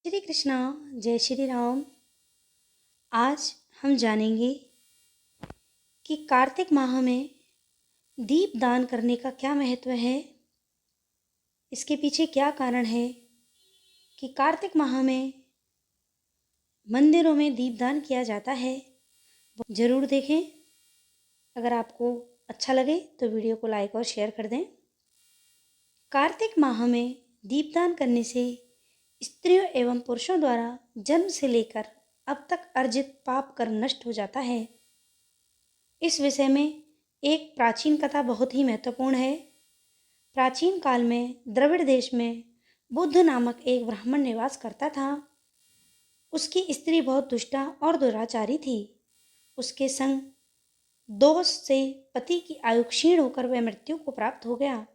श्री कृष्णा। जय श्री राम। आज हम जानेंगे कि कार्तिक माह में दीप दान करने का क्या महत्व है। इसके पीछे क्या कारण है कि कार्तिक माह में मंदिरों में दीपदान किया जाता है। ज़रूर देखें। अगर आपको अच्छा लगे तो वीडियो को लाइक और शेयर कर दें। कार्तिक माह में दीपदान करने से स्त्रियों एवं पुरुषों द्वारा जन्म से लेकर अब तक अर्जित पाप कर्म नष्ट हो जाता है। इस विषय में एक प्राचीन कथा बहुत ही महत्वपूर्ण है। प्राचीन काल में द्रविड़ देश में बुद्ध नामक एक ब्राह्मण निवास करता था। उसकी स्त्री बहुत दुष्टा और दुराचारी थी। उसके संग दोष से पति की आयु क्षीण होकर वह मृत्यु को प्राप्त हो गया।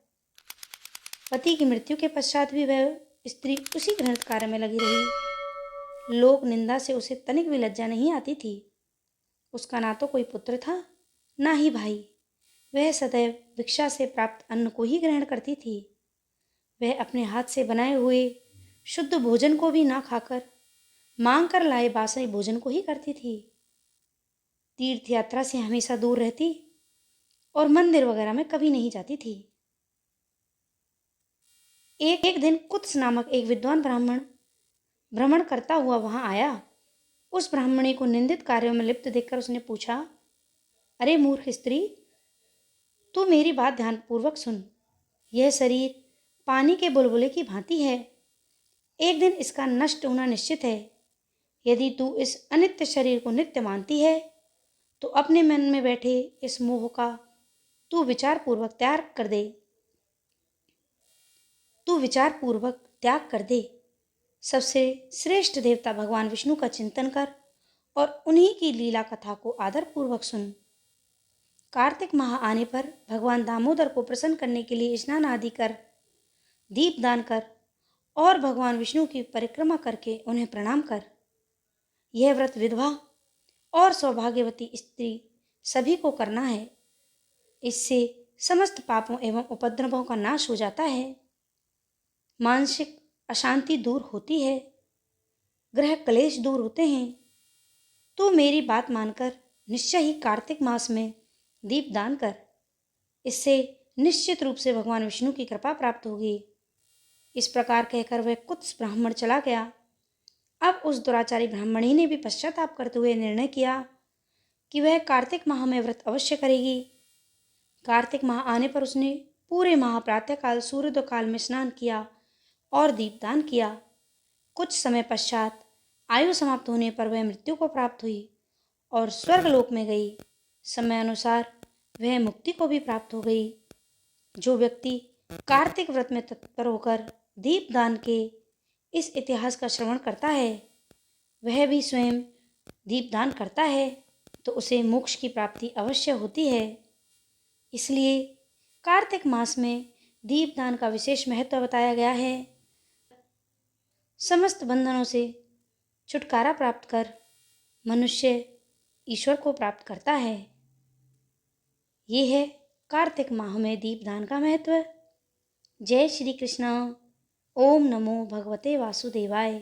पति की मृत्यु के पश्चात भी वह स्त्री उसी घृणित कार्य में लगी रही। लोक निंदा से उसे तनिक भी लज्जा नहीं आती थी। उसका ना तो कोई पुत्र था, ना ही भाई। वह सदैव भिक्षा से प्राप्त अन्न को ही ग्रहण करती थी। वह अपने हाथ से बनाए हुए शुद्ध भोजन को भी ना खाकर मांग कर लाए बासी भोजन को ही करती थी। तीर्थ यात्रा से हमेशा दूर रहती और मंदिर वगैरह में कभी नहीं जाती थी। एक दिन कुत्स नामक एक विद्वान ब्राह्मण भ्रमण करता हुआ वहां आया। उस ब्राह्मणी को निंदित कार्यों में लिप्त देखकर उसने पूछा, अरे मूर्ख स्त्री, तू मेरी बात ध्यानपूर्वक सुन। यह शरीर पानी के बुलबुले की भांति है। एक दिन इसका नष्ट होना निश्चित है। यदि तू इस अनित्य शरीर को नित्य मानती है तो अपने मन में बैठे इस मोह का तू विचारपूर्वक त्याग कर दे। सबसे श्रेष्ठ देवता भगवान विष्णु का चिंतन कर और उन्हीं की लीला कथा को आदरपूर्वक सुन। कार्तिक माह आने पर भगवान दामोदर को प्रसन्न करने के लिए स्नान आदि कर, दीपदान कर और भगवान विष्णु की परिक्रमा करके उन्हें प्रणाम कर। यह व्रत विधवा और सौभाग्यवती स्त्री सभी को करना है। इससे समस्त पापों एवं उपद्रवों का नाश हो जाता है। मानसिक अशांति दूर होती है। ग्रह क्लेश दूर होते हैं। तो मेरी बात मानकर निश्चय ही कार्तिक मास में दीपदान कर। इससे निश्चित रूप से भगवान विष्णु की कृपा प्राप्त होगी। इस प्रकार कहकर वह कुत्स ब्राह्मण चला गया। अब उस दुराचारी ब्राह्मणी ने भी पश्चाताप करते हुए निर्णय किया कि वह कार्तिक माह में व्रत अवश्य करेगी। कार्तिक माह आने पर उसने पूरे माह प्रातःकाल सूर्योदय काल में स्नान किया और दीपदान किया। कुछ समय पश्चात आयु समाप्त होने पर वह मृत्यु को प्राप्त हुई और स्वर्गलोक में गई। समय अनुसार वह मुक्ति को भी प्राप्त हो गई। जो व्यक्ति कार्तिक व्रत में तत्पर होकर दीपदान के इस इतिहास का श्रवण करता है, वह भी स्वयं दीपदान करता है तो उसे मोक्ष की प्राप्ति अवश्य होती है। इसलिए कार्तिक मास में दीपदान का विशेष महत्व बताया गया है। समस्त बंधनों से छुटकारा प्राप्त कर मनुष्य ईश्वर को प्राप्त करता है। ये है कार्तिक माह में दीपदान का महत्व। जय श्री कृष्ण। ओम नमो भगवते वासुदेवाय।